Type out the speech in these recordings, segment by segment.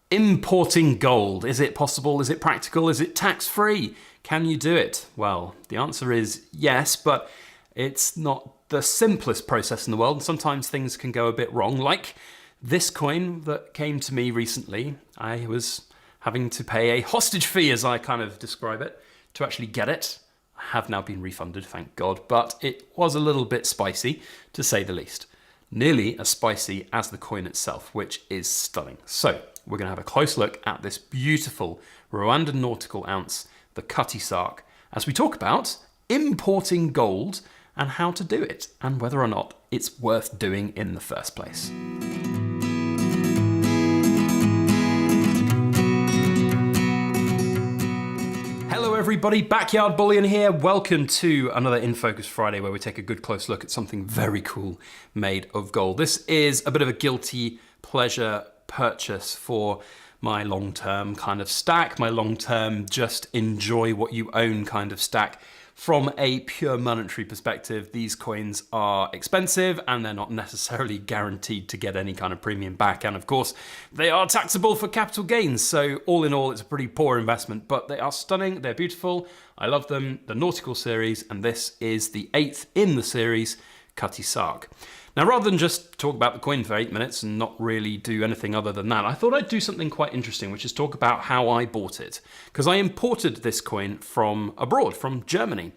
Importing gold. Is it possible? Is it practical? Is it tax-free? Can you do it? Well, the answer is yes, but it's not the simplest process in the world. And sometimes things can go a bit wrong. Like this coin that came to me recently, I was having to pay a hostage fee, as I kind of describe it, to actually get it. I have now been refunded, thank God, but it was a little bit spicy, to say the least. Nearly as spicy as the coin itself, which is stunning. So we're going to have a close look at this beautiful Rwandan nautical ounce, the Cutty Sark, as we talk about importing gold and how to do it, and whether or not it's worth doing in the first place. Hello everybody, Backyard Bullion here. Welcome to another In Focus Friday where we take a good close look at something very cool made of gold. This is a bit of a guilty pleasure purchase for my long-term kind of stack, my long-term just enjoy what you own kind of stack. From a pure monetary perspective, these coins are expensive and they're not necessarily guaranteed to get any kind of premium back. And of course, they are taxable for capital gains. So all in all, it's a pretty poor investment, but they are stunning. They're beautiful. I love them. The Nautical series, and this is the 8th in the series, Cutty Sark. Now, rather than just talk about the coin for 8 minutes and not really do anything other than that, I thought I'd do something quite interesting, which is talk about how I bought it. Because I imported this coin from abroad, from Germany.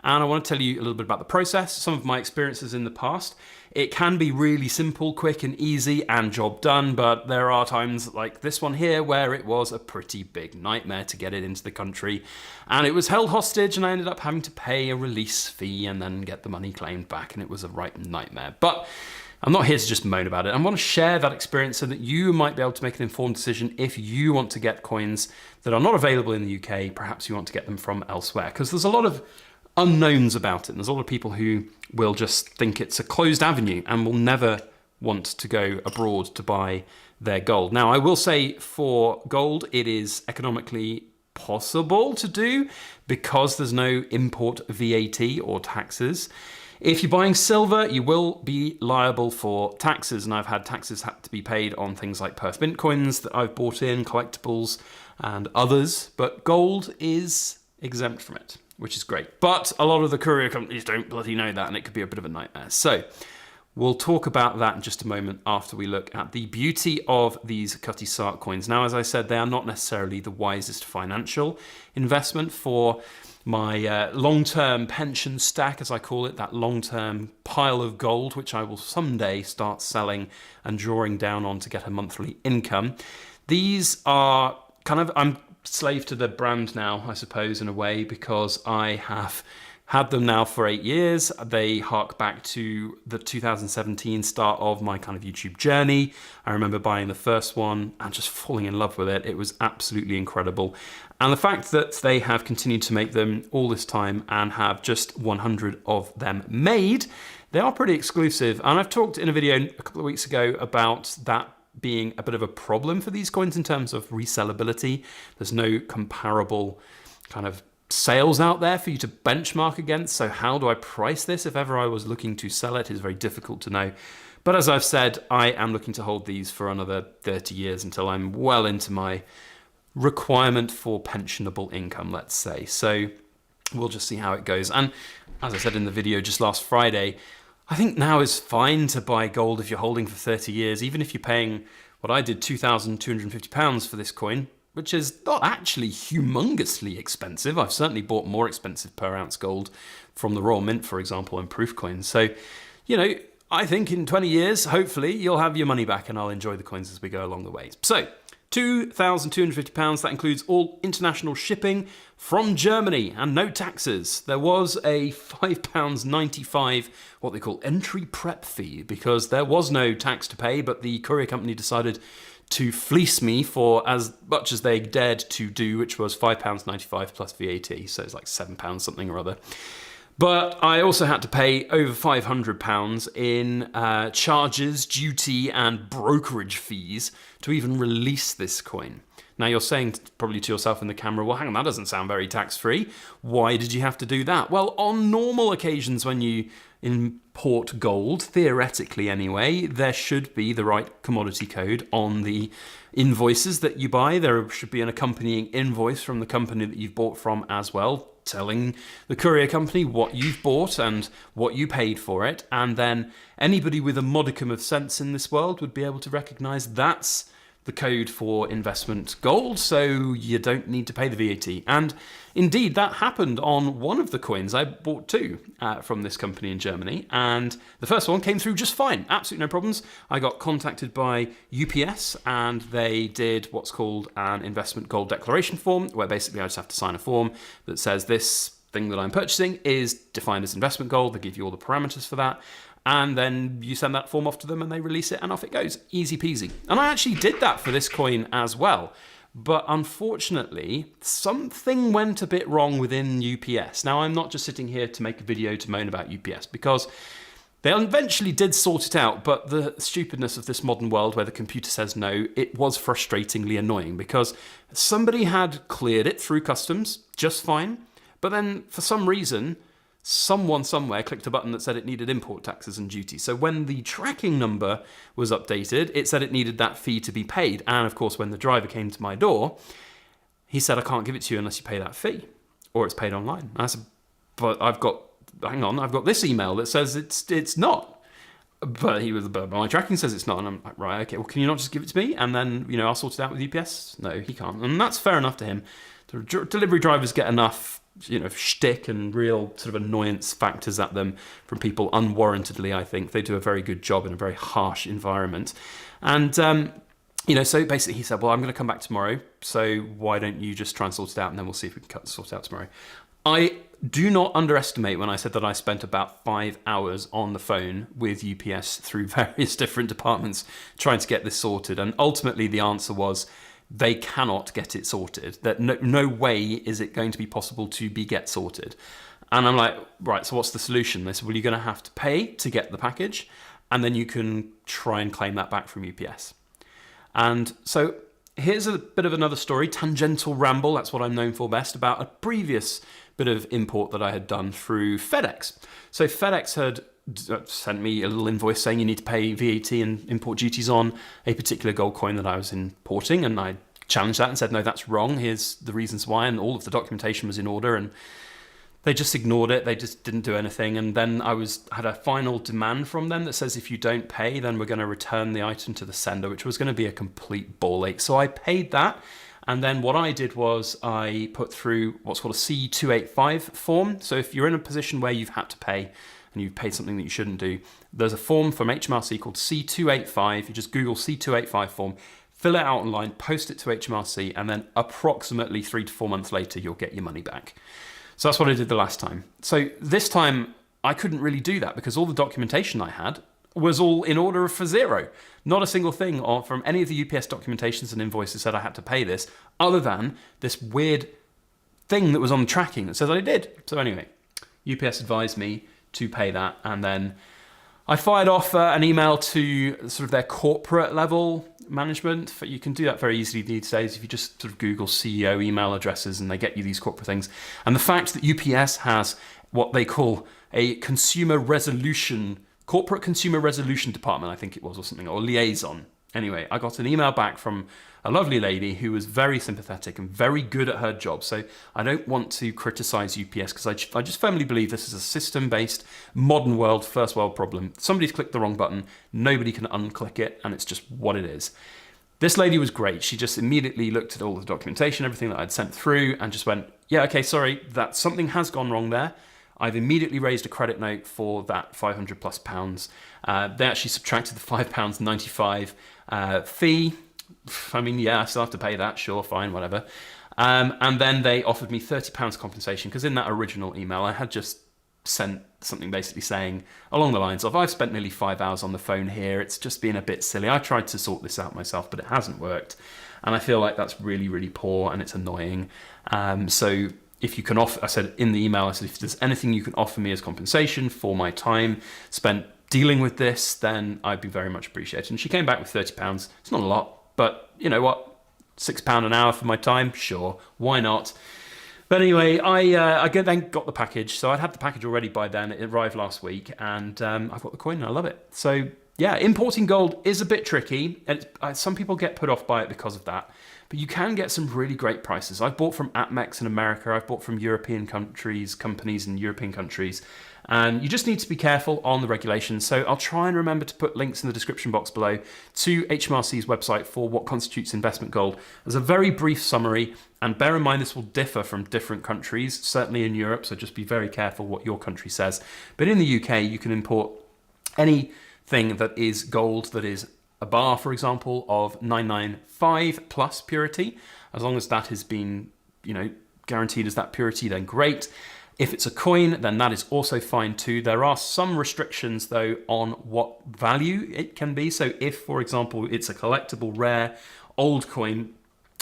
And I want to tell you a little bit about the process, some of my experiences in the past. It can be really simple, quick and easy and job done, but there are times like this one here where it was a pretty big nightmare to get it into the country. And it was held hostage and I ended up having to pay a release fee and then get the money claimed back, and it was a right nightmare. But I'm not here to just moan about it. I want to share that experience so that you might be able to make an informed decision if you want to get coins that are not available in the UK. Perhaps you want to get them from elsewhere, because there's a lot of unknowns about it. And there's a lot of people who will just think it's a closed avenue and will never want to go abroad to buy their gold. Now, I will say for gold, it is economically possible to do because there's no import VAT or taxes. If you're buying silver, you will be liable for taxes, and I've had taxes have to be paid on things like Perth Mint coins that I've bought in, collectibles and others, but gold is exempt from it, which is great. But a lot of the courier companies don't bloody know that, and it could be a bit of a nightmare. So we'll talk about that in just a moment after we look at the beauty of these Cutty Sark coins. Now, as I said, they are not necessarily the wisest financial investment for my long-term pension stack, as I call it, that long-term pile of gold, which I will someday start selling and drawing down on to get a monthly income. These are kind of, I'm slave to the brand now, I suppose, in a way, because I have had them now for 8 years. They hark back to the 2017 start of my kind of YouTube journey. I remember buying the first one and just falling in love with it. It was absolutely incredible. And the fact that they have continued to make them all this time and have just 100 of them made, they are pretty exclusive. And I've talked in a video a couple of weeks ago about that being a bit of a problem for these coins in terms of resellability. There's no comparable kind of sales out there for you to benchmark against. So how do I price this? If ever I was looking to sell it, it's very difficult to know. But as I've said, I am looking to hold these for another 30 years until I'm well into my requirement for pensionable income, let's say. So we'll just see how it goes. And as I said in the video just last Friday, I think now is fine to buy gold if you're holding for 30 years, even if you're paying what I did, £2,250 for this coin, which is not actually humongously expensive. I've certainly bought more expensive per ounce gold from the Royal Mint, for example, and proof coins. So, you know, I think in 20 years, hopefully, you'll have your money back and I'll enjoy the coins as we go along the way. So, £2,250, that includes all international shipping from Germany and no taxes. There was a £5.95, what they call entry prep fee, because there was no tax to pay, but the courier company decided to fleece me for as much as they dared to do, which was £5.95 plus VAT, so it's like £7 something or other. But I also had to pay over £500 in charges, duty, and brokerage fees to even release this coin. Now you're saying probably to yourself in the camera, well, hang on, that doesn't sound very tax-free. Why did you have to do that? Well, on normal occasions when you import gold, theoretically anyway, there should be the right commodity code on the invoices that you buy. There should be an accompanying invoice from the company that you've bought from as well, telling the courier company what you've bought and what you paid for it. And then anybody with a modicum of sense in this world would be able to recognize that's the code for investment gold, so you don't need to pay the VAT. And indeed, that happened on one of the coins. I bought two from this company in Germany, and the first one came through just fine, absolutely no problems. I got contacted by UPS, and they did what's called an investment gold declaration form, where basically I just have to sign a form that says this thing that I'm purchasing is defined as investment gold. They give you all the parameters for that. And then you send that form off to them and they release it and off it goes. Easy peasy. And I actually did that for this coin as well. But unfortunately, something went a bit wrong within UPS. Now, I'm not just sitting here to make a video to moan about UPS, because they eventually did sort it out, but the stupidness of this modern world where the computer says no, it was frustratingly annoying, because somebody had cleared it through customs just fine, but then for some reason, someone somewhere clicked a button that said it needed import taxes and duties. So when the tracking number was updated, it said it needed that fee to be paid. And of course, when the driver came to my door, he said, I can't give it to you unless you pay that fee, or it's paid online. I said, but I've got this email that says it's not. But my tracking says it's not. And I'm like, right, okay, well, can you not just give it to me? And then, I'll sort it out with UPS. No, he can't. And that's fair enough to him. The delivery drivers get enough shtick and real sort of annoyance factors at them from people unwarrantedly. I think they do a very good job in a very harsh environment. And, so basically he said, well, I'm going to come back tomorrow, so why don't you just try and sort it out, and then we'll see if we can sort it out tomorrow. I do not underestimate when I said that I spent about 5 hours on the phone with UPS through various different departments trying to get this sorted. And ultimately the answer was, they cannot get it sorted. That no way is it going to be possible to get sorted. And I'm like, right, so what's the solution? They said, well, you're going to have to pay to get the package, and then you can try and claim that back from UPS. And so here's a bit of another story, tangential ramble, that's what I'm known for best, about a previous bit of import that I had done through FedEx. So FedEx had sent me a little invoice saying you need to pay VAT and import duties on a particular gold coin that I was importing, and I challenged that and said, no, that's wrong, here's the reasons why, and all of the documentation was in order, and they just ignored it, they just didn't do anything. And then I had a final demand from them that says if you don't pay, then we're going to return the item to the sender, which was going to be a complete ball ache. So I paid that, and then what I did was I put through what's called a C285 form. So if you're in a position where you've had to pay and you've paid something that you shouldn't do, there's a form from HMRC called C285. You just Google C285 form, fill it out online, post it to HMRC, and then approximately 3 to 4 months later, you'll get your money back. So that's what I did the last time. So this time, I couldn't really do that because all the documentation I had was all in order for zero. Not a single thing from any of the UPS documentations and invoices said I had to pay this, other than this weird thing that was on the tracking that says I did. So anyway, UPS advised me to pay that, and then I fired off an email to sort of their corporate level management. You can do that very easily these days if you just sort of Google CEO email addresses and they get you these corporate things. And the fact that UPS has what they call a corporate consumer resolution department, I think it was, or something, or liaison. Anyway, I got an email back from a lovely lady who was very sympathetic and very good at her job. So I don't want to criticize UPS because I just firmly believe this is a system-based, modern world, first world problem. Somebody's clicked the wrong button, nobody can unclick it, and it's just what it is. This lady was great. She just immediately looked at all the documentation, everything that I'd sent through, and just went, yeah, okay, sorry, that something has gone wrong there. I've immediately raised a credit note for that £500+. They actually subtracted the £5.95 fee. I mean, yeah, I still have to pay that, sure, fine, whatever. And then they offered me £30 compensation, because in that original email, I had just sent something basically saying, along the lines of, I've spent nearly 5 hours on the phone here, it's just been a bit silly. I tried to sort this out myself, but it hasn't worked. And I feel like that's really, really poor, and it's annoying. So if you can offer, I said in the email, I said, if there's anything you can offer me as compensation for my time spent dealing with this, then I'd be very much appreciated. And she came back with £30. It's not a lot, but you know what? £6 an hour for my time? Sure, why not? But anyway, I then got the package. So I'd had the package already by then. It arrived last week, and I've got the coin and I love it. So yeah, importing gold is a bit tricky. And some people get put off by it because of that. But you can get some really great prices. I've bought from APMEX in America. I've bought from European companies in European countries. And you just need to be careful on the regulations. So I'll try and remember to put links in the description box below to HMRC's website for what constitutes investment gold. There's a very brief summary, and bear in mind this will differ from different countries, certainly in Europe, so just be very careful what your country says. But in the UK, you can import anything that is gold that is a bar, for example, of 995 plus purity. As long as that has been, guaranteed as that purity, then great. If it's a coin, then that is also fine too. There are some restrictions though on what value it can be. So if, for example, it's a collectible rare old coin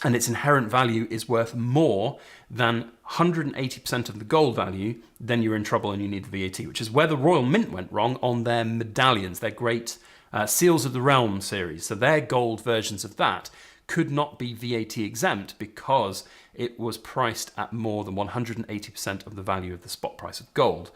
and its inherent value is worth more than 180% of the gold value, then you're in trouble and you need the VAT, which is where the Royal Mint went wrong on their medallions, their great Seals of the Realm series. So their gold versions of that could not be VAT exempt because it was priced at more than 180% of the value of the spot price of gold.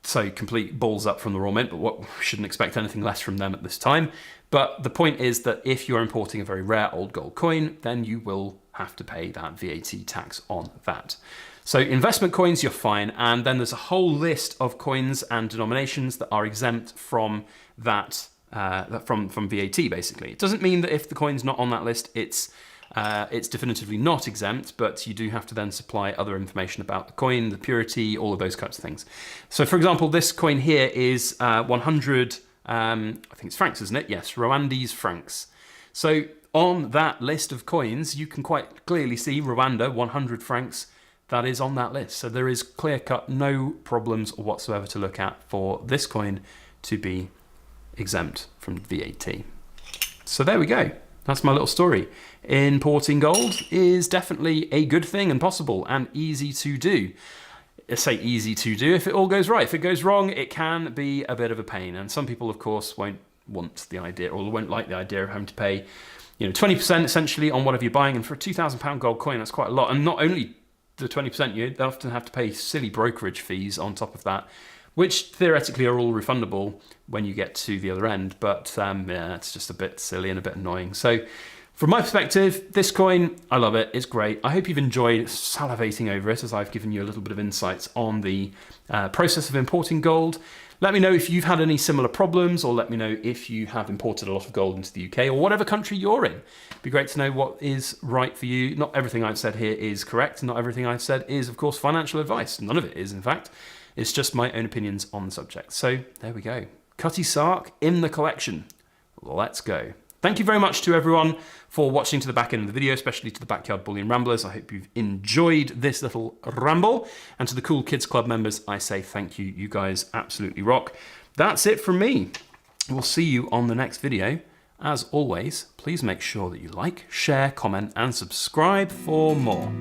So complete balls up from the Royal Mint, but we shouldn't expect anything less from them at this time. But the point is that if you're importing a very rare old gold coin, then you will have to pay that VAT tax on that. So investment coins, you're fine. And then there's a whole list of coins and denominations that are exempt from that, from VAT, basically. It doesn't mean that if the coin's not on that list, it's definitively not exempt, but you do have to then supply other information about the coin, the purity, all of those kinds of things. So for example, this coin here is 100, I think it's francs, isn't it? Yes, Rwandese francs. So on that list of coins, you can quite clearly see Rwanda, 100 francs, that is on that list. So there is clear-cut, no problems whatsoever to look at for this coin to be exempt from VAT. So there we go. That's my little story. Importing gold is definitely a good thing and possible and easy to do. I say easy to do if it all goes right. If it goes wrong, it can be a bit of a pain. And some people, of course, won't want the idea or won't like the idea of having to pay 20% essentially on whatever you're buying. And for a £2,000 gold coin, that's quite a lot. And not only the 20%, you often have to pay silly brokerage fees on top of that, which theoretically are all refundable when you get to the other end. But yeah, it's just a bit silly and a bit annoying. So from my perspective, this coin, I love it. It's great. I hope you've enjoyed salivating over it as I've given you a little bit of insights on the process of importing gold. Let me know if you've had any similar problems, or let me know if you have imported a lot of gold into the UK or whatever country you're in. It'd be great to know what is right for you. Not everything I've said here is correct. Not everything I've said is, of course, financial advice. None of it is, in fact. It's just my own opinions on the subject. So there we go. Cutty Sark in the collection. Let's go. Thank you very much to everyone for watching to the back end of the video, especially to the Backyard Bullion Ramblers. I hope you've enjoyed this little ramble. And to the Cool Kids Club members, I say thank you. You guys absolutely rock. That's it from me. We'll see you on the next video. As always, please make sure that you like, share, comment, and subscribe for more.